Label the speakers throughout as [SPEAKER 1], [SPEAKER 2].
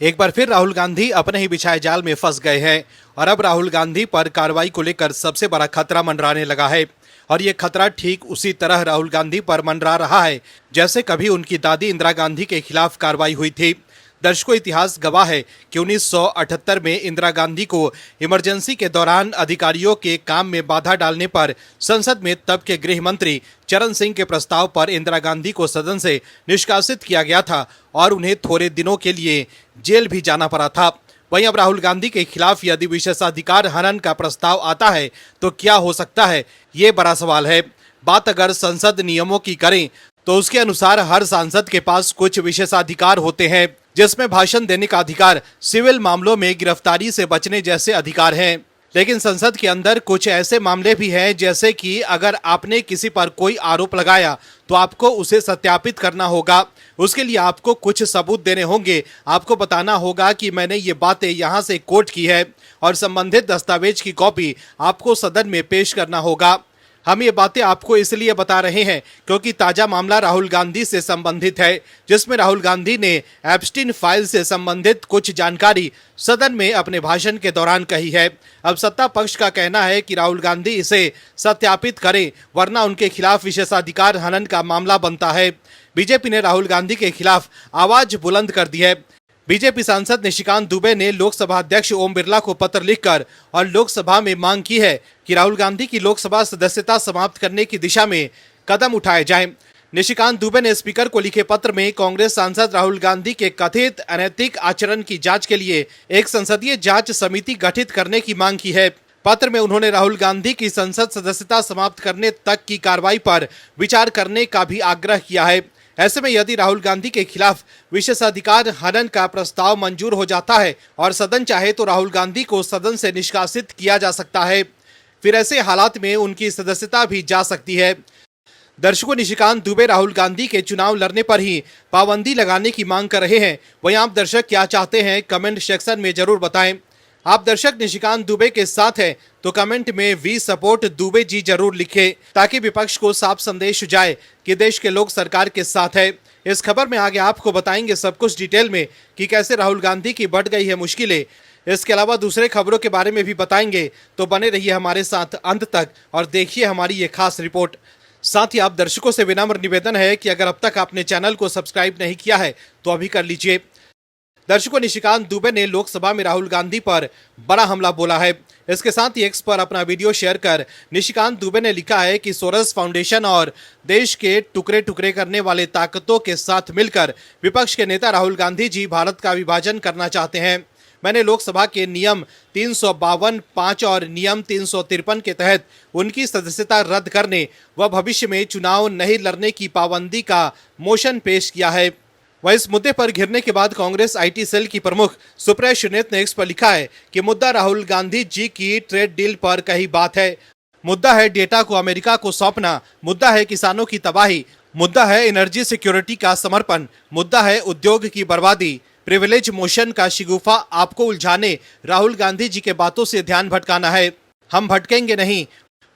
[SPEAKER 1] एक बार फिर राहुल गांधी अपने ही बिछाए जाल में फंस गए हैं और अब राहुल गांधी पर कार्रवाई को लेकर सबसे बड़ा खतरा मंडराने लगा है। और ये खतरा ठीक उसी तरह राहुल गांधी पर मंडरा रहा है जैसे कभी उनकी दादी इंदिरा गांधी के खिलाफ कार्रवाई हुई थी। दर्शकों, इतिहास गवाह है कि 1978 में इंदिरा गांधी को इमरजेंसी के दौरान अधिकारियों के काम में बाधा डालने पर संसद में तब के गृह मंत्री चरण सिंह के प्रस्ताव पर इंदिरा गांधी को सदन से निष्कासित किया गया था और उन्हें थोड़े दिनों के लिए जेल भी जाना पड़ा था। वहीं अब राहुल गांधी के खिलाफ यदि विशेषाधिकार हनन का प्रस्ताव आता है तो क्या हो सकता है, ये बड़ा सवाल है। बात अगर संसद नियमों की करें तो उसके अनुसार हर सांसद के पास कुछ विशेषाधिकार होते हैं, जिसमें भाषण देने का अधिकार, सिविल मामलों में गिरफ्तारी से बचने जैसे अधिकार हैं। लेकिन संसद के अंदर कुछ ऐसे मामले भी हैं, जैसे कि अगर आपने किसी पर कोई आरोप लगाया तो आपको उसे सत्यापित करना होगा। उसके लिए आपको कुछ सबूत देने होंगे। आपको बताना होगा कि मैंने ये बातें यहाँ से कोट की है और संबंधित दस्तावेज की कॉपी आपको सदन में पेश करना होगा। हम ये बातें आपको इसलिए बता रहे हैं क्योंकि ताजा मामला राहुल गांधी से संबंधित है, जिसमें राहुल गांधी ने एप्स्टीन फाइल से संबंधित कुछ जानकारी सदन में अपने भाषण के दौरान कही है। अब सत्ता पक्ष का कहना है कि राहुल गांधी इसे सत्यापित करें, वरना उनके खिलाफ विशेषाधिकार हनन का मामला बनता है। बीजेपी ने राहुल गांधी के खिलाफ आवाज बुलंद कर दी है। बीजेपी सांसद निशिकांत दुबे ने लोकसभा अध्यक्ष ओम बिरला को पत्र लिखकर और लोकसभा में मांग की है कि राहुल गांधी की लोकसभा सदस्यता समाप्त करने की दिशा में कदम उठाए जाएं। निशिकांत दुबे ने स्पीकर को लिखे पत्र में कांग्रेस सांसद राहुल गांधी के कथित अनैतिक आचरण की जांच के लिए एक संसदीय जांच समिति गठित करने की मांग की है। पत्र में उन्होंने राहुल गांधी की संसद सदस्यता समाप्त करने तक की कार्रवाई पर विचार करने का भी आग्रह किया है। ऐसे में यदि राहुल गांधी के खिलाफ विशेषाधिकार हनन का प्रस्ताव मंजूर हो जाता है और सदन चाहे तो राहुल गांधी को सदन से निष्कासित किया जा सकता है। फिर ऐसे हालात में उनकी सदस्यता भी जा सकती है। दर्शकों, निशिकांत दुबे राहुल गांधी के चुनाव लड़ने पर ही पाबंदी लगाने की मांग कर रहे हैं। वहीं आप दर्शक क्या चाहते हैं, कमेंट सेक्शन में जरूर बताएं। आप दर्शक निशिकांत दुबे के साथ हैं तो कमेंट में वी सपोर्ट दुबे जी जरूर लिखें, ताकि विपक्ष को साफ संदेश जाए कि देश के लोग सरकार के साथ है। इस खबर में आगे आपको बताएंगे सब कुछ डिटेल में कि कैसे राहुल गांधी की बढ़ गई है मुश्किलें। इसके अलावा दूसरे खबरों के बारे में भी बताएंगे, तो बने रहिए हमारे साथ अंत तक और देखिए हमारी ये खास रिपोर्ट। साथ ही आप दर्शकों से विनम्र निवेदन है कि अगर अब तक आपने चैनल को सब्सक्राइब नहीं किया है तो अभी कर लीजिए। दर्शकों, निशिकांत दुबे ने लोकसभा में राहुल गांधी पर बड़ा हमला बोला है। इसके साथ ही एक्स पर अपना वीडियो शेयर कर निशिकांत दुबे ने लिखा है कि सोरस फाउंडेशन और देश के टुकड़े टुकड़े करने वाले ताकतों के साथ मिलकर विपक्ष के नेता राहुल गांधी जी भारत का विभाजन करना चाहते हैं। मैंने लोकसभा के नियम 352(5) और नियम 353 के तहत उनकी सदस्यता रद्द करने व भविष्य में चुनाव नहीं लड़ने की पाबंदी का मोशन पेश किया है। वह इस मुद्दे पर घिरने के बाद कांग्रेस आईटी सेल की प्रमुख सुप्रिया श्रीनेत ने एक्स पर लिखा है कि मुद्दा राहुल गांधी जी की ट्रेड डील पर कही बात है। मुद्दा है डेटा को अमेरिका को सौंपना, मुद्दा है किसानों की तबाही, मुद्दा है एनर्जी सिक्योरिटी का समर्पण, मुद्दा है उद्योग की बर्बादी। प्रिविलेज मोशन का शिगुफा आपको उलझाने राहुल गांधी जी के बातों से ध्यान भटकाना है। हम भटकेंगे नहीं।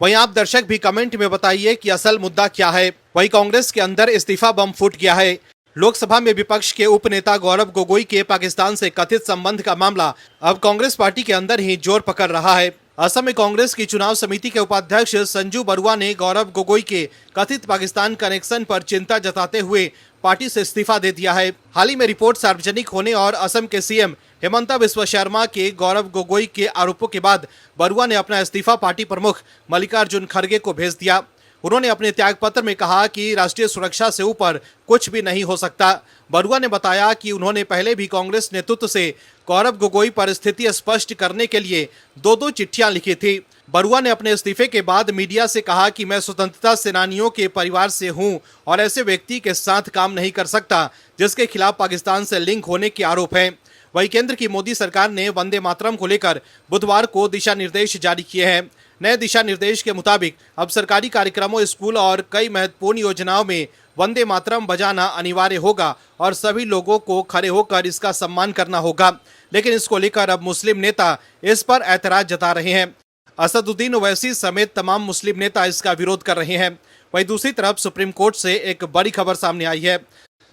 [SPEAKER 1] वहीं आप दर्शक भी कमेंट में बताइए कि असल मुद्दा क्या है। वहीं कांग्रेस के अंदर इस्तीफा बम फूट गया है। लोकसभा में विपक्ष के उपनेता गौरव गोगोई के पाकिस्तान से कथित संबंध का मामला अब कांग्रेस पार्टी के अंदर ही जोर पकड़ रहा है। असम में कांग्रेस की चुनाव समिति के उपाध्यक्ष संजू बरुआ ने गौरव गोगोई के कथित पाकिस्तान कनेक्शन पर चिंता जताते हुए पार्टी से इस्तीफा दे दिया है। हाल ही में रिपोर्ट सार्वजनिक होने और असम के सीएम हेमंता बिस्वा शर्मा के गौरव गोगोई के आरोपों के बाद बरुआ ने अपना इस्तीफा पार्टी प्रमुख मल्लिकार्जुन खड़गे को भेज दिया। उन्होंने अपने त्याग पत्र में कहा कि राष्ट्रीय सुरक्षा से ऊपर कुछ भी नहीं हो सकता। बरुआ ने बताया कि उन्होंने पहले भी कांग्रेस नेतृत्व से गौरव गोगोई पर स्थिति स्पष्ट करने के लिए दो चिट्ठियां लिखी थी। बरुआ ने अपने इस्तीफे के बाद मीडिया से कहा कि मैं स्वतंत्रता सेनानियों के परिवार से हूं और ऐसे व्यक्ति के साथ काम नहीं कर सकता जिसके खिलाफ पाकिस्तान से लिंक होने के आरोप हैं। वहीं केंद्र की मोदी सरकार ने वंदे मातरम को लेकर बुधवार को दिशा निर्देश जारी किए हैं। नए दिशा निर्देश के मुताबिक अब सरकारी कार्यक्रमों, स्कूल और कई महत्वपूर्ण योजनाओं में वंदे मातरम बजाना अनिवार्य होगा और सभी लोगों को खड़े होकर इसका सम्मान करना होगा। लेकिन इसको लेकर अब मुस्लिम नेता इस पर ऐतराज जता रहे हैं। असदुद्दीन ओवैसी समेत तमाम मुस्लिम नेता इसका विरोध कर रहे हैं। वहीं दूसरी तरफ सुप्रीम कोर्ट से एक बड़ी खबर सामने आई है।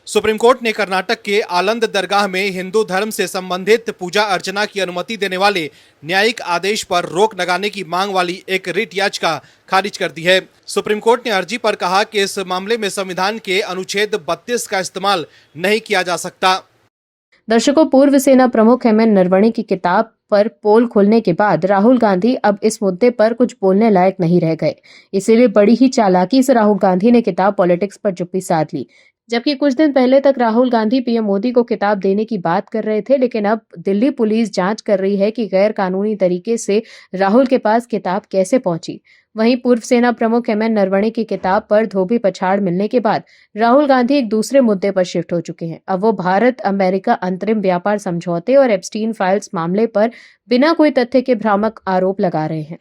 [SPEAKER 1] सुप्रीम कोर्ट ने कर्नाटक के आलंद दरगाह में हिंदू धर्म से संबंधित पूजा अर्चना की अनुमति देने वाले न्यायिक आदेश पर रोक लगाने की मांग वाली एक रिट याचिका खारिज कर दी है। सुप्रीम कोर्ट ने अर्जी पर कहा कि इस मामले में संविधान के अनुच्छेद 32 का इस्तेमाल नहीं किया जा सकता।
[SPEAKER 2] दर्शकों, पूर्व सेना प्रमुख एमएन नरवणे की किताब पर पोल खुलने के बाद राहुल गांधी अब इस मुद्दे पर कुछ बोलने लायक नहीं रह गए। इसीलिए बड़ी ही चालाकी से राहुल गांधी ने किताब पॉलिटिक्स पर चुप्पी साध ली। जबकि कुछ दिन पहले तक राहुल गांधी पीएम मोदी को किताब देने की बात कर रहे थे, लेकिन अब दिल्ली पुलिस जांच कर रही है कि गैर कानूनी तरीके से राहुल के पास किताब कैसे पहुंची। वहीं पूर्व सेना प्रमुख एमएन नरवणे की किताब पर धोबी पछाड़ मिलने के बाद राहुल गांधी एक दूसरे मुद्दे पर शिफ्ट हो चुके हैं। अब वो भारत अमेरिका अंतरिम व्यापार समझौते और एप्स्टीन फाइल्स मामले पर बिना कोई तथ्य के भ्रामक आरोप लगा रहे हैं।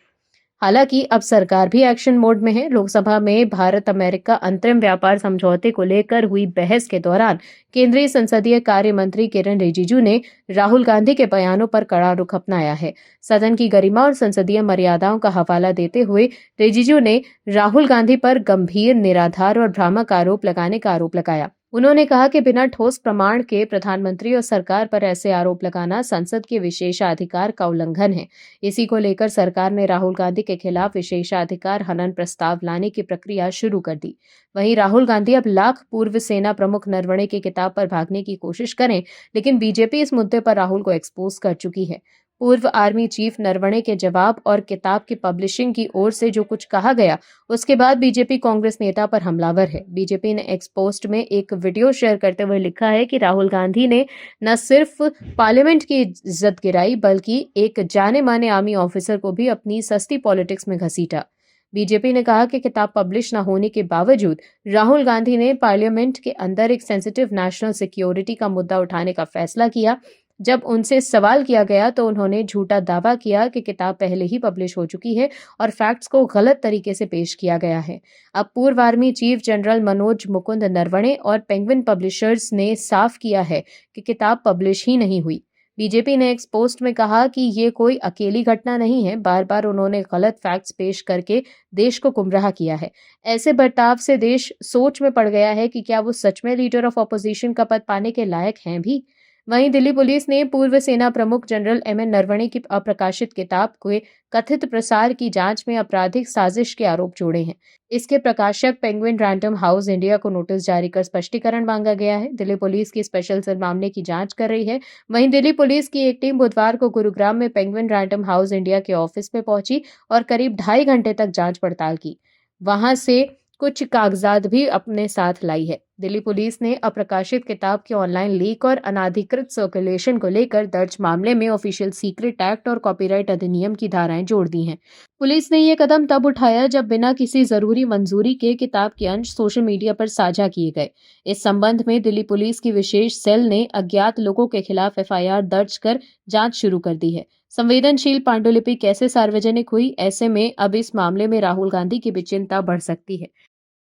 [SPEAKER 2] हालांकि अब सरकार भी एक्शन मोड में है। लोकसभा में भारत अमेरिका अंतरिम व्यापार समझौते को लेकर हुई बहस के दौरान केंद्रीय संसदीय कार्य मंत्री किरण रिजिजू ने राहुल गांधी के बयानों पर कड़ा रुख अपनाया है। सदन की गरिमा और संसदीय मर्यादाओं का हवाला देते हुए रिजिजू ने राहुल गांधी पर गंभीर, निराधार और भ्रामक आरोप लगाने का आरोप लगाया। उन्होंने कहा कि बिना ठोस प्रमाण के प्रधानमंत्री और सरकार पर ऐसे आरोप लगाना संसद के विशेषाधिकार का उल्लंघन है। इसी को लेकर सरकार ने राहुल गांधी के खिलाफ विशेषाधिकार हनन प्रस्ताव लाने की प्रक्रिया शुरू कर दी। वहीं राहुल गांधी अब लाख पूर्व सेना प्रमुख नरवणे की किताब पर भागने की कोशिश करें, लेकिन बीजेपी इस मुद्दे पर राहुल को एक्सपोज कर चुकी है। पूर्व आर्मी चीफ नरवणे के जवाब और किताब की पब्लिशिंग की ओर से जो कुछ कहा गया, उसके बाद बीजेपी कांग्रेस नेता पर हमलावर है। बीजेपी ने एक्स पोस्ट में एक वीडियो शेयर करते हुए लिखा है कि राहुल गांधी ने न सिर्फ पार्लियामेंट की इज्जत गिराई, बल्कि एक जाने माने आर्मी ऑफिसर को भी अपनी सस्ती पॉलिटिक्स में घसीटा। बीजेपी ने कहा कि किताब पब्लिश न होने के बावजूद राहुल गांधी ने पार्लियामेंट के अंदर एक सेंसिटिव नेशनल सिक्योरिटी का मुद्दा उठाने का फैसला किया। जब उनसे सवाल किया गया तो उन्होंने झूठा दावा किया कि किताब पहले ही पब्लिश हो चुकी है और फैक्ट्स को गलत तरीके से पेश किया गया है। अब पूर्व army chief general Manoj Mukund Naravane और पेंगुइन पब्लिशर्स ने साफ किया है कि किताब पब्लिश ही नहीं हुई। बीजेपी ने एक पोस्ट में कहा कि ये कोई अकेली घटना नहीं है। बार बार उन्होंने गलत फैक्ट्स पेश करके देश को गुमराह किया है। ऐसे बर्ताव से देश सोच में पड़ गया है कि क्या वो सच में लीडर ऑफ ऑपोजिशन का पद पाने के लायक हैं भी। वहीं दिल्ली पुलिस ने पूर्व सेना प्रमुख जनरल एमएन नरवणे की अप्रकाशित किताब के कथित प्रसार की जांच में आपराधिक साजिश के आरोप जोड़े हैं। इसके प्रकाशक पेंगुइन रैंडम हाउस इंडिया को नोटिस जारी कर स्पष्टीकरण मांगा गया है। दिल्ली पुलिस की स्पेशल सेल मामले की जांच कर रही है। वहीं दिल्ली पुलिस की एक टीम बुधवार को गुरुग्राम में पेंगुइन रैंडम हाउस इंडिया के ऑफिस में पहुंची और करीब 2.5 घंटे तक जांच पड़ताल की। वहां से कुछ कागजात भी अपने साथ लाई है। दिल्ली पुलिस ने अप्रकाशित किताब के ऑनलाइन लीक और अनाधिकृत सर्कुलेशन को लेकर दर्ज मामले में ऑफिशियल सीक्रेट एक्ट और कॉपीराइट अधिनियम की धाराएं जोड़ दी हैं। पुलिस ने ये कदम तब उठाया जब बिना किसी जरूरी मंजूरी के किताब के अंश सोशल मीडिया पर साझा किए गए। इस संबंध में दिल्ली पुलिस की विशेष सेल ने अज्ञात लोगों के खिलाफ एफआईआर दर्ज कर जांच शुरू कर दी है। संवेदनशील पांडुलिपि कैसे सार्वजनिक हुई, ऐसे में अब इस मामले में राहुल गांधी की भी चिंता बढ़ सकती है।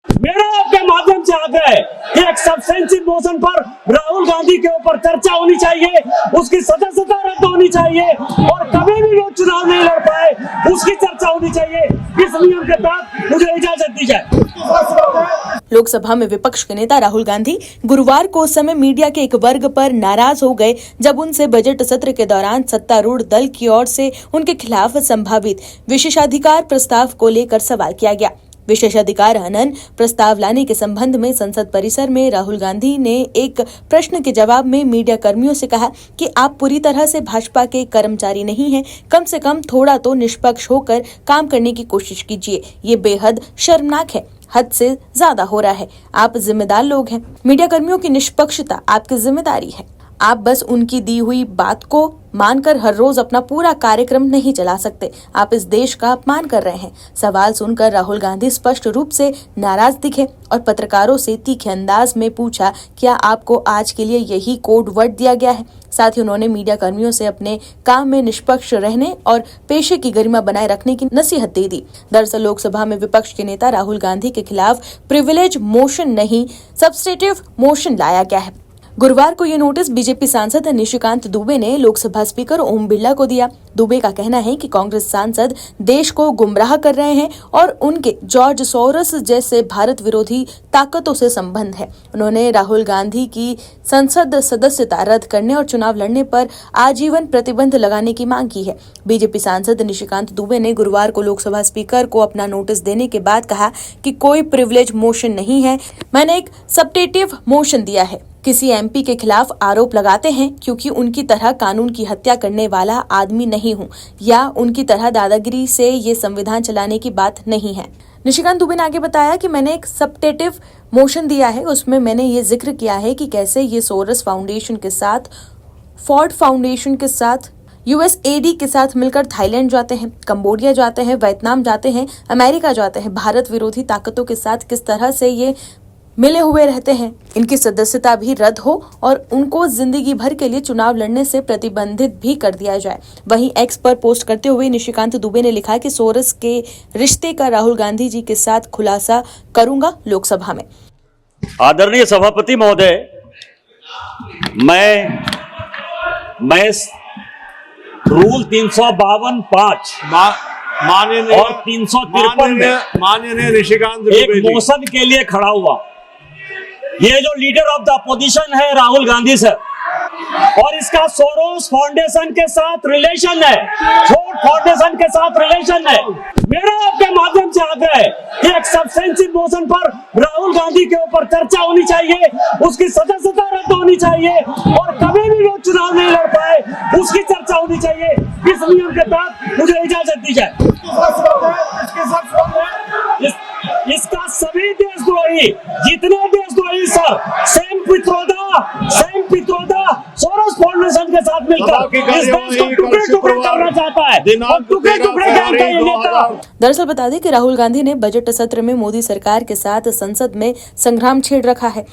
[SPEAKER 3] मेरा आपके माध्यम से आग्रह है कि एक सब्सटेंशियल मोशन पर राहुल गांधी के ऊपर चर्चा होनी चाहिए, उसकी सदस्यता रद्द होनी चाहिए और कभी भी वो चुनाव नहीं लड़ पाए उसकी चर्चा होनी चाहिए। इस नियम के तहत मुझे इजाजत दी जाए।
[SPEAKER 4] लोकसभा में विपक्ष के नेता राहुल गांधी गुरुवार को उस समय मीडिया के एक वर्ग पर नाराज हो गए जब उनसे बजट सत्र के दौरान सत्तारूढ़ दल की ओर से उनके खिलाफ संभावित विशेषाधिकार प्रस्ताव को लेकर सवाल किया गया। विशेषाधिकार हनन प्रस्ताव लाने के संबंध में संसद परिसर में राहुल गांधी ने एक प्रश्न के जवाब में मीडिया कर्मियों से कहा कि आप पूरी तरह से भाजपा के कर्मचारी नहीं हैं, कम से कम थोड़ा तो निष्पक्ष होकर काम करने की कोशिश कीजिए। ये बेहद शर्मनाक है, हद से ज्यादा हो रहा है। आप जिम्मेदार लोग हैं, मीडिया कर्मियों की निष्पक्षता आपकी जिम्मेदारी है। आप बस उनकी दी हुई बात को मानकर हर रोज अपना पूरा कार्यक्रम नहीं चला सकते। आप इस देश का अपमान कर रहे हैं। सवाल सुनकर राहुल गांधी स्पष्ट रूप से नाराज दिखे और पत्रकारों से तीखे अंदाज में पूछा, क्या आपको आज के लिए यही कोड वर्ड दिया गया है? साथ ही उन्होंने मीडिया कर्मियों से अपने काम में निष्पक्ष रहने और पेशे की गरिमा बनाए रखने की नसीहत दे दी। दरअसल लोकसभा में विपक्ष के नेता राहुल गांधी के खिलाफ प्रिविलेज मोशन नहीं, सब्सटेटिव मोशन लाया गया है। गुरुवार को ये नोटिस बीजेपी सांसद निशिकांत दुबे ने लोकसभा स्पीकर ओम बिरला को दिया। दुबे का कहना है कि कांग्रेस सांसद देश को गुमराह कर रहे हैं और उनके जॉर्ज सोरोस जैसे भारत विरोधी ताकतों से संबंध है। उन्होंने राहुल गांधी की संसद सदस्यता रद्द करने और चुनाव लड़ने पर आजीवन प्रतिबंध लगाने की मांग की है। बीजेपी सांसद निशिकांत दुबे ने गुरुवार को लोकसभा स्पीकर को अपना नोटिस देने के बाद कहा कि कोई प्रिविलेज मोशन नहीं है, मैंने एक सब्टेटिव मोशन दिया है। किसी एमपी के खिलाफ आरोप लगाते हैं क्योंकि उनकी तरह कानून की हत्या करने वाला आदमी नहीं हूं या उनकी तरह दादागिरी से ये संविधान चलाने की बात नहीं है। निशिकांत दुबे ने आगे बताया कि मैंने एक सब्टेटिव मोशन दिया है, उसमें मैंने ये जिक्र किया है कि कैसे ये सोरस फाउंडेशन के साथ, फोर्ड फाउंडेशन के साथ, यूएसएडी के साथ मिलकर थाईलैंड जाते हैं, कंबोडिया जाते हैं, वियतनाम जाते हैं, अमेरिका जाते हैं, भारत विरोधी ताकतों के साथ किस तरह से ये मिले हुए रहते हैं। इनकी सदस्यता भी रद्द हो और उनको जिंदगी भर के लिए चुनाव लड़ने से प्रतिबंधित भी कर दिया जाए। वहीं एक्स पर पोस्ट करते हुए निशिकांत दुबे ने लिखा कि सोरस के रिश्ते का राहुल गांधी जी के साथ खुलासा करूंगा लोकसभा में।
[SPEAKER 3] आदरणीय सभापति महोदय, मैं रूल 352(5) और 353 में
[SPEAKER 5] माननीय निशिकांत
[SPEAKER 3] एक मोशन के लिए खड़ा हुआ। ये जो लीडर ऑफ द अपोजिशन है राहुल गांधी सर, और इसका सोरोस फाउंडेशन के साथ रिलेशन है, फोर्ड फाउंडेशन के साथ रिलेशन है। मेरा आपके माध्यम से आग्रह है कि एक सब्सटेंसिव मोशन पर राहुल गांधी के ऊपर चर्चा होनी चाहिए, उसकी सदस्यता रद्द होनी चाहिए और कभी भी वो चुनाव नहीं लड़ पाए उसकी चर्चा होनी चाहिए। इस नियम के तहत मुझे इजाजत दी जाए। इसका सभी देशद्रोही, जितने देशद्रोही sir, same Pitroda Soros foundation के साथ मिलकर इस देश को टुकड़े टुकड़े करना चाहता है और टुकड़े टुकड़े करता है ये नेता।
[SPEAKER 4] दरअसल बता दें कि राहुल गांधी ने बजट सत्र में मोदी सरकार के साथ संसद में संग्राम छेड़ रखा है।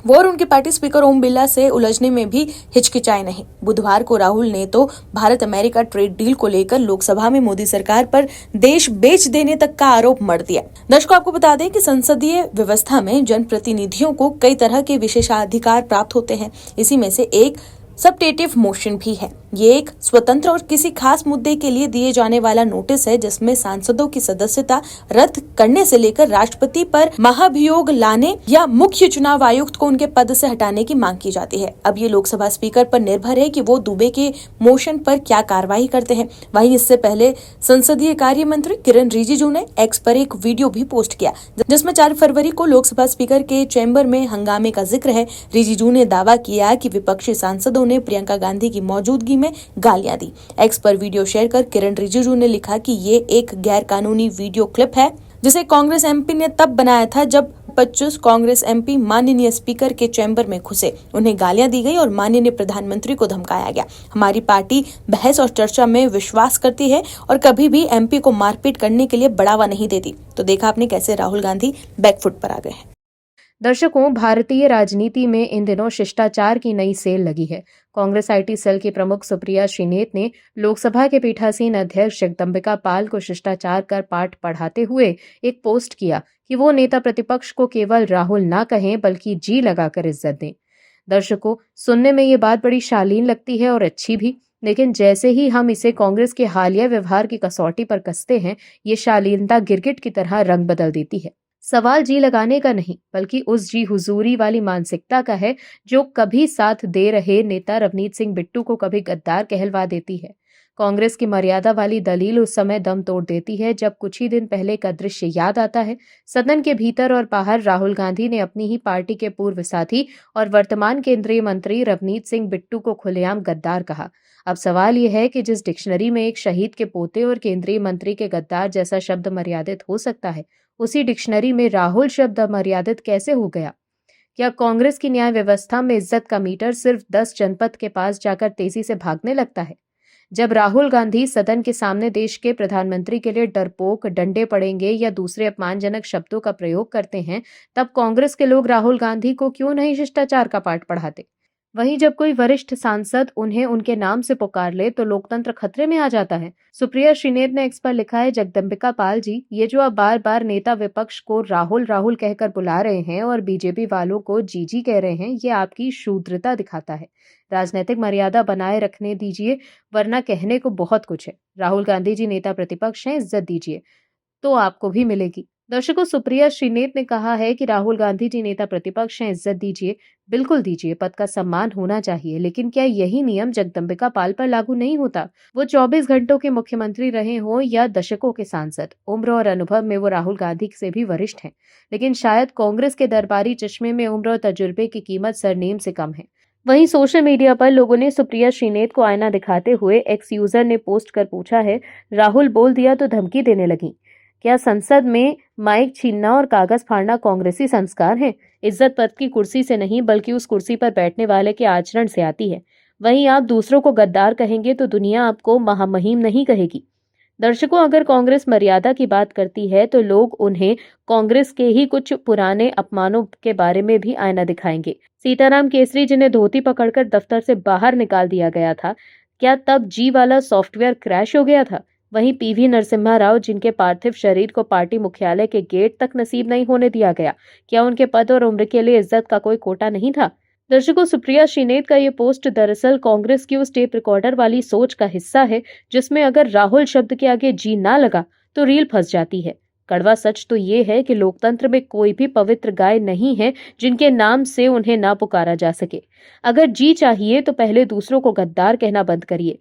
[SPEAKER 4] वो और उनकी पार्टी स्पीकर ओम बिरला से उलझने में भी हिचकिचाए नहीं। बुधवार को राहुल ने तो भारत अमेरिका ट्रेड डील को लेकर लोकसभा में मोदी सरकार पर देश बेच देने तक का आरोप मढ़ दिया। दर्शकों, आपको बता दें कि संसदीय व्यवस्था में जनप्रतिनिधियों को कई तरह के विशेषाधिकार प्राप्त होते हैं। इसी में से एक सब्टेटिव मोशन भी है। ये एक स्वतंत्र और किसी खास मुद्दे के लिए दिए जाने वाला नोटिस है जिसमें सांसदों की सदस्यता रद्द करने से लेकर राष्ट्रपति पर महाभियोग लाने या मुख्य चुनाव आयुक्त को उनके पद से हटाने की मांग की जाती है। अब ये लोकसभा स्पीकर पर निर्भर है कि वो दुबे के मोशन पर क्या कार्रवाई करते हैं। वहीं इससे पहले संसदीय कार्य मंत्री किरण रिजिजू ने एक्स पर एक वीडियो भी पोस्ट किया जिसमें 4 फरवरी को लोकसभा स्पीकर के चैम्बर में हंगामे का जिक्र है। रिजिजू ने दावा किया कि विपक्षी सांसदों ने प्रियंका गांधी की मौजूदगी में गालियां दी। एक्स पर वीडियो शेयर कर किरण रिजिजू ने लिखा कि ये एक गैर कानूनी वीडियो क्लिप है जिसे कांग्रेस एमपी ने तब बनाया था जब 25 कांग्रेस एमपी माननीय स्पीकर के चैम्बर में घुसे, उन्हें गालियां दी गई और माननीय प्रधानमंत्री को धमकाया गया। हमारी पार्टी बहस और चर्चा में विश्वास करती है और कभी भी एमपी को मारपीट करने के लिए बढ़ावा नहीं देती। तो देखा आपने कैसे राहुल गांधी बैकफुट पर आ गए हैं।
[SPEAKER 2] दर्शकों, भारतीय राजनीति में इन दिनों शिष्टाचार की नई सेल लगी है। कांग्रेस आईटी सेल की प्रमुख सुप्रिया श्रीनेत ने लोकसभा के पीठासीन अध्यक्ष जगदम्बिका पाल को शिष्टाचार कर पाठ पढ़ाते हुए एक पोस्ट किया कि वो नेता प्रतिपक्ष को केवल राहुल ना कहें बल्कि जी लगाकर इज्जत दें। दर्शकों, सुनने में ये बात बड़ी शालीन लगती है और अच्छी भी, लेकिन जैसे ही हम इसे कांग्रेस के हालिया व्यवहार की कसौटी पर कसते हैं, ये शालीनता गिरगिट की तरह रंग बदल देती है। सवाल जी लगाने का नहीं बल्कि उस जी हुजूरी वाली मानसिकता का है जो कभी साथ दे रहे नेता रवनीत सिंह बिट्टू को कभी गद्दार कहलवा देती है। कांग्रेस की मर्यादा वाली दलील उस समय दम तोड़ देती है जब कुछ ही दिन पहले का दृश्य याद आता है। सदन के भीतर और बाहर राहुल गांधी ने अपनी ही पार्टी के पूर्व साथी और वर्तमान केंद्रीय मंत्री रवनीत सिंह बिट्टू को खुलेआम गद्दार कहा। अब सवाल यह है कि जिस डिक्शनरी में एक शहीद के पोते और केंद्रीय मंत्री के गद्दार जैसा शब्द मर्यादित हो सकता है, उसी डिक्शनरी में राहुल शब्द मर्यादित कैसे हो गया? क्या कांग्रेस की न्याय व्यवस्था में इज्जत का मीटर सिर्फ 10 जनपद के पास जाकर तेजी से भागने लगता है? जब राहुल गांधी सदन के सामने देश के प्रधानमंत्री के लिए डरपोक, डंडे पड़ेंगे या दूसरे अपमानजनक शब्दों का प्रयोग करते हैं, तब कांग्रेस के लोग राहुल गांधी को क्यों नहीं शिष्टाचार का पाठ पढ़ाते? वहीं जब कोई वरिष्ठ सांसद उन्हें उनके नाम से पुकार ले तो लोकतंत्र खतरे में आ जाता है। सुप्रिया श्रीनेत ने एक्स पर लिखा है, जगदम्बिका पाल जी, ये जो आप बार बार नेता विपक्ष को राहुल राहुल कहकर बुला रहे हैं और बीजेपी वालों को जीजी कह रहे हैं, ये आपकी शूद्रता दिखाता है। राजनीतिक मर्यादा बनाए रखने दीजिए, वरना कहने को बहुत कुछ है। राहुल गांधी जी नेता प्रतिपक्ष हैं, इज्जत दीजिए तो आपको भी मिलेगी। दर्शकों, सुप्रिया श्रीनेत ने कहा है कि राहुल गांधी जी नेता प्रतिपक्ष हैं, इज्जत दीजिए, बिल्कुल दीजिए, पद का सम्मान होना चाहिए, लेकिन क्या यही नियम जगदम्बिका पाल पर लागू नहीं होता? वो 24 घंटों के मुख्यमंत्री रहे हों या दशकों के सांसद, उम्र और अनुभव में वो राहुल गांधी से भी वरिष्ठ हैं, लेकिन शायद कांग्रेस के दरबारी चश्मे में उम्र और तजुर्बे की कीमत सरनेम से कम है। वहीं सोशल मीडिया पर लोगों ने सुप्रिया श्रीनेत को आईना दिखाते हुए एक्स यूजर ने पोस्ट कर पूछा है, राहुल बोल दिया तो धमकी देने लगी। क्या संसद में माइक छीनना और कागज फाड़ना कांग्रेसी संस्कार है? इज्जत पद की कुर्सी से नहीं बल्कि उस कुर्सी पर बैठने वाले के आचरण से आती है। वहीं आप दूसरों को गद्दार कहेंगे तो दुनिया आपको महामहिम नहीं कहेगी। दर्शकों, अगर कांग्रेस मर्यादा की बात करती है तो लोग उन्हें कांग्रेस के ही कुछ पुराने अपमानों के बारे में भी आईना दिखाएंगे। सीताराम केसरी, जिन्हें धोती पकड़कर दफ्तर से बाहर निकाल दिया गया था, क्या तब जी वाला सॉफ्टवेयर क्रैश हो गया था? वहीं पीवी नरसिम्हा राव, जिनके पार्थिव शरीर को पार्टी मुख्यालय के गेट तक नसीब नहीं होने दिया गया, क्या उनके पद और उम्र के लिए इज्जत का कोई कोटा नहीं था? दर्शकों, सुप्रिया श्रीनेत का ये पोस्ट दरअसल कांग्रेस की उस टेप रिकॉर्डर वाली सोच का हिस्सा है जिसमें अगर राहुल शब्द के आगे जी ना लगा तो रील फंस जाती है। कड़वा सच तो ये है कि लोकतंत्र में कोई भी पवित्र गाय नहीं है जिनके नाम से उन्हें ना पुकारा जा सके। अगर जी चाहिए तो पहले दूसरों को गद्दार कहना बंद करिए,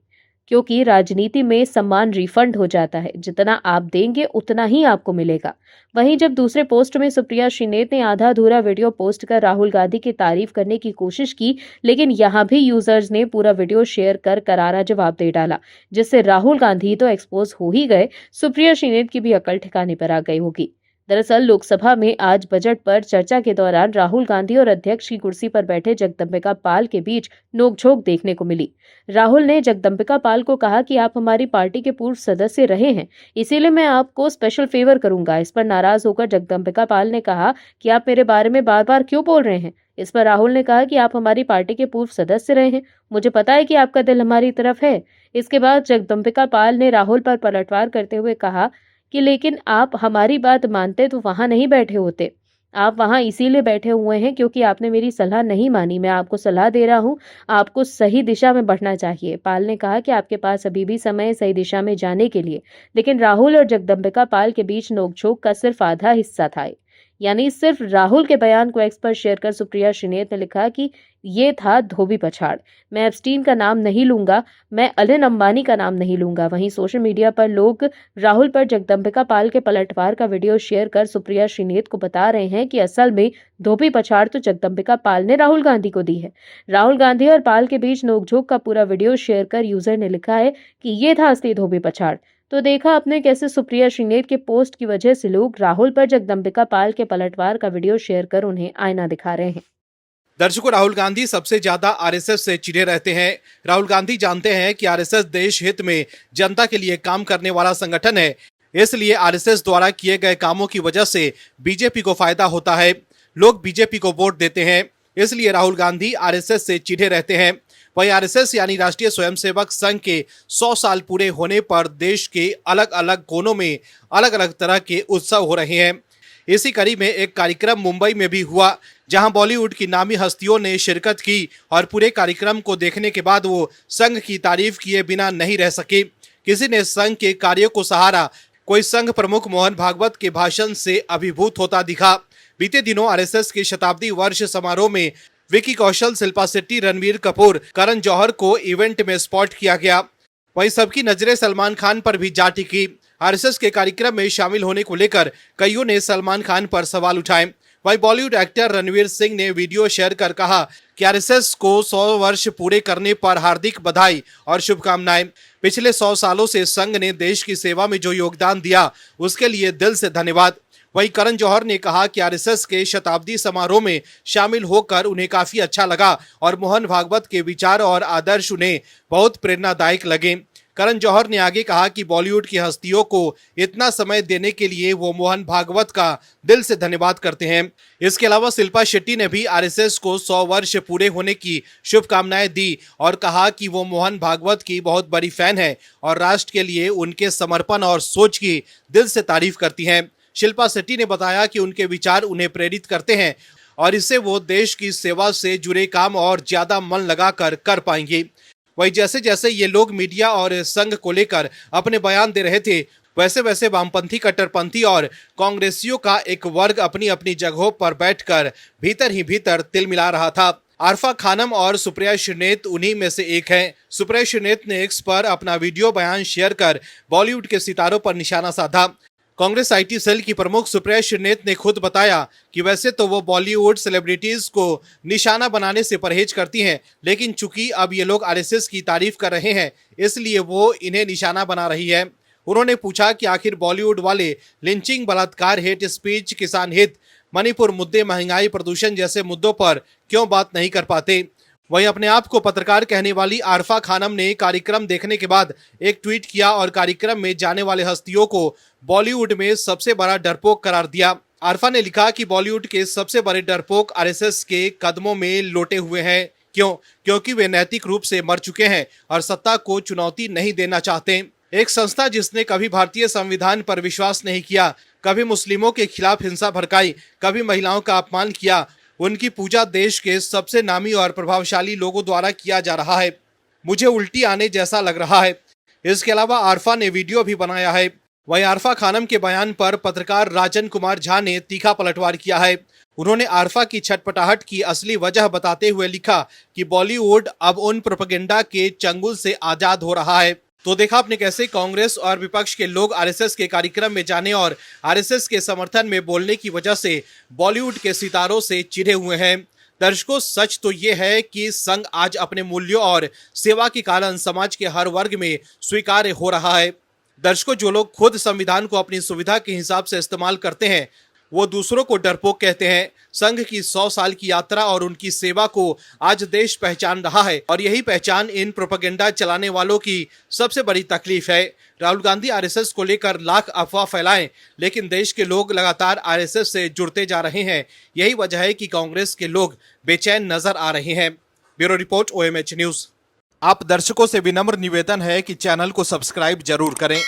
[SPEAKER 2] क्योंकि राजनीति में सम्मान रिफंड हो जाता है, जितना आप देंगे उतना ही आपको मिलेगा। वहीं जब दूसरे पोस्ट में सुप्रिया श्रीनेत ने आधा अधूरा वीडियो पोस्ट कर राहुल गांधी की तारीफ करने की कोशिश की, लेकिन यहां भी यूजर्स ने पूरा वीडियो शेयर कर करारा जवाब दे डाला, जिससे राहुल गांधी तो एक्सपोज हो ही गए, सुप्रिया श्रीनेत की भी अकल ठिकाने पर आ गई होगी। दरअसल लोकसभा में आज बजट पर चर्चा के दौरान राहुल गांधी और अध्यक्ष की कुर्सी पर बैठे जगदम्बिका पाल के बीच नोकझोंक देखने को मिली। राहुल ने जगदम्बिका पाल को कहा कि आप हमारी पार्टी के पूर्व सदस्य रहे हैं, इसीलिए मैं आपको स्पेशल फेवर करूंगा। इस पर नाराज होकर जगदम्बिका पाल ने कहा कि आप मेरे बारे में बार बार क्यों बोल रहे हैं? इस पर राहुल ने कहा कि आप हमारी पार्टी के पूर्व सदस्य रहे हैं, मुझे पता है कि आपका दिल हमारी तरफ है। इसके बाद जगदम्बिका पाल ने राहुल पर पलटवार करते हुए कहा कि लेकिन आप हमारी बात मानते तो वहां नहीं बैठे होते। आप वहां इसीलिए बैठे हुए हैं क्योंकि आपने मेरी सलाह नहीं मानी। मैं आपको सलाह दे रहा हूं, आपको सही दिशा में बढ़ना चाहिए। पाल ने कहा कि आपके पास अभी भी समय है सही दिशा में जाने के लिए। लेकिन राहुल और जगदम्बिका पाल के बीच नोकझोंक का सिर्फ आधा हिस्सा था, यानी सिर्फ राहुल के बयान को एक्स पर शेयर कर सुप्रिया श्रीनेत ने लिखा कि ये था धोबी पछाड़। मैं एप्स्टीन का नाम नहीं लूंगा, मैं अनिल अंबानी का नाम नहीं लूंगा। वहीं सोशल मीडिया पर लोग राहुल पर जगदम्बिका पाल के पलटवार का वीडियो शेयर कर सुप्रिया श्रीनेत को बता रहे हैं कि असल में धोबी पछाड़ तो जगदम्बिका पाल ने राहुल गांधी को दी है। राहुल गांधी और पाल के बीच नोकझोंक का पूरा वीडियो शेयर कर यूजर ने लिखा है कि ये था असली धोबी पछाड़। तो देखा आपने कैसे सुप्रिया श्रीनेत के पोस्ट की वजह से लोग राहुल पर जगदम्बिका पाल के पलटवार का वीडियो शेयर कर उन्हें आईना दिखा रहे हैं।
[SPEAKER 1] दर्शकों, राहुल गांधी सबसे ज्यादा आरएसएस से चिढ़े रहते हैं। राहुल गांधी जानते हैं कि आरएसएस देश हित में जनता के लिए काम करने वाला संगठन है, इसलिए आरएसएस द्वारा किए गए कामों की वजह से बीजेपी को फायदा होता है। लोग बीजेपी को वोट देते हैं, इसलिए राहुल गांधी आरएसएस से चिढ़े रहते हैं। वहीं आरएसएस यानी राष्ट्रीय स्वयंसेवक संघ के 100 साल पूरे होने पर देश के अलग अलग कोनों में अलग अलग तरह के उत्सव हो रहे हैं। इसी कड़ी में एक कार्यक्रम मुंबई में भी हुआ, जहां बॉलीवुड की नामी हस्तियों ने शिरकत की और पूरे कार्यक्रम को देखने के बाद वो संघ की तारीफ किए बिना नहीं रह सके। किसी ने संघ के कार्यों को सहारा, कोई संघ प्रमुख मोहन भागवत के भाषण से अभिभूत होता दिखा। बीते दिनों आरएसएस के शताब्दी वर्ष समारोह में विकी कौशल, शिल्पा शेट्टी, रणबीर कपूर, करण जौहर को इवेंट में स्पॉट किया गया। वहीं सबकी नजरें सलमान खान पर भी जा टिकी। आरएसएस के कार्यक्रम में शामिल होने को लेकर कईयों ने सलमान खान पर सवाल उठाए। वहीं बॉलीवुड एक्टर रणवीर सिंह ने वीडियो शेयर कर कहा कि आरएसएस को 100 वर्ष पूरे करने पर हार्दिक बधाई और शुभकामनाएं। पिछले 100 सालों से संघ ने देश की सेवा में जो योगदान दिया उसके लिए दिल से धन्यवाद। वहीं करण जौहर ने कहा कि आरएसएस के शताब्दी समारोह में शामिल होकर उन्हें काफी अच्छा लगा और मोहन भागवत के विचार और आदर्श उन्हें बहुत प्रेरणादायक लगे। करण जौहर ने आगे कहा कि बॉलीवुड की हस्तियों को इतना समय देने के लिए वो मोहन भागवत का दिल से धन्यवाद करते हैं। इसके अलावा शिल्पा शेट्टी ने भी आरएसएस को 100 वर्ष पूरे होने की शुभकामनाएं दी और कहा कि वो मोहन भागवत की बहुत बड़ी फैन है और राष्ट्र के लिए उनके समर्पण और सोच की दिल से तारीफ करती हैं। शिल्पा शेट्टी ने बताया कि उनके विचार उन्हें प्रेरित करते हैं और इससे वो देश की सेवा से जुड़े काम और ज्यादा मन लगाकर कर पाएंगे। वही जैसे जैसे ये लोग मीडिया और संघ को लेकर अपने बयान दे रहे थे, वैसे वैसे वामपंथी, कट्टरपंथी और कांग्रेसियों का एक वर्ग अपनी अपनी जगहों पर बैठकर भीतर ही भीतर तिल मिला रहा था। आरफा खानम और सुप्रिया श्रीनेत उन्हीं में से एक हैं। सुप्रिया श्रीनेत ने एक्स पर अपना वीडियो बयान शेयर कर बॉलीवुड के सितारों पर निशाना साधा। कांग्रेस आईटी सेल की प्रमुख सुप्रिया श्रीनेत ने खुद बताया कि वैसे तो वो बॉलीवुड सेलिब्रिटीज को निशाना बनाने से परहेज करती हैं, लेकिन चूंकि अब ये लोग आरएसएस की तारीफ कर रहे हैं, इसलिए वो इन्हें निशाना बना रही है। उन्होंने पूछा कि आखिर बॉलीवुड वाले लिंचिंग, बलात्कार, हेट स्पीच, किसान हित, मणिपुर मुद्दे, महंगाई, प्रदूषण जैसे मुद्दों पर क्यों बात नहीं कर पाते। वहीं अपने आप को पत्रकार कहने वाली आरफा खानम ने कार्यक्रम देखने के बाद एक ट्वीट किया और कार्यक्रम में जाने वाले हस्तियों को बॉलीवुड में सबसे बड़ा डरपोक करार दिया। आरफा ने लिखा कि बॉलीवुड के सबसे बड़े डरपोक आरएसएस के कदमों में लोटे हुए हैं। क्योंकि वे नैतिक रूप से मर चुके हैं और सत्ता को चुनौती नहीं देना चाहते। एक संस्था जिसने कभी भारतीय संविधान पर विश्वास नहीं किया, कभी मुस्लिमों के खिलाफ हिंसा भड़काई, कभी महिलाओं का अपमान किया, उनकी पूजा देश के सबसे नामी और प्रभावशाली लोगों द्वारा किया जा रहा है। मुझे उल्टी आने जैसा लग रहा है। इसके अलावा आरफा ने वीडियो भी बनाया है। वहीं आरफा खानम के बयान पर पत्रकार राजन कुमार झा ने तीखा पलटवार किया है। उन्होंने आरफा की छटपटाहट की असली वजह बताते हुए लिखा कि बॉलीवुड अब उन प्रोपेगेंडा के चंगुल से आजाद हो रहा है। तो देखा आपने कैसे कांग्रेस और विपक्ष के लोग आरएसएस के कार्यक्रम में जाने और आरएसएस के समर्थन में बोलने की वजह से बॉलीवुड के सितारों से चिढ़े हुए हैं। दर्शकों, सच तो ये है कि संघ आज अपने मूल्यों और सेवा के कारण समाज के हर वर्ग में स्वीकार्य हो रहा है। दर्शकों, जो लोग खुद संविधान को अपनी सुविधा के हिसाब से इस्तेमाल करते हैं, वो दूसरों को डरपोक कहते हैं। संघ की 100 साल की यात्रा और उनकी सेवा को आज देश पहचान रहा है और यही पहचान इन प्रोपेगेंडा चलाने वालों की सबसे बड़ी तकलीफ है। राहुल गांधी आरएसएस को लेकर लाख अफवाह फैलाएं, लेकिन देश के लोग लगातार आरएसएस से जुड़ते जा रहे हैं। यही वजह है कि कांग्रेस के लोग बेचैन नजर आ रहे हैं। Bureau report, OMH news. आप दर्शकों से विनम्र निवेदन है कि चैनल को सब्सक्राइब जरूर करें।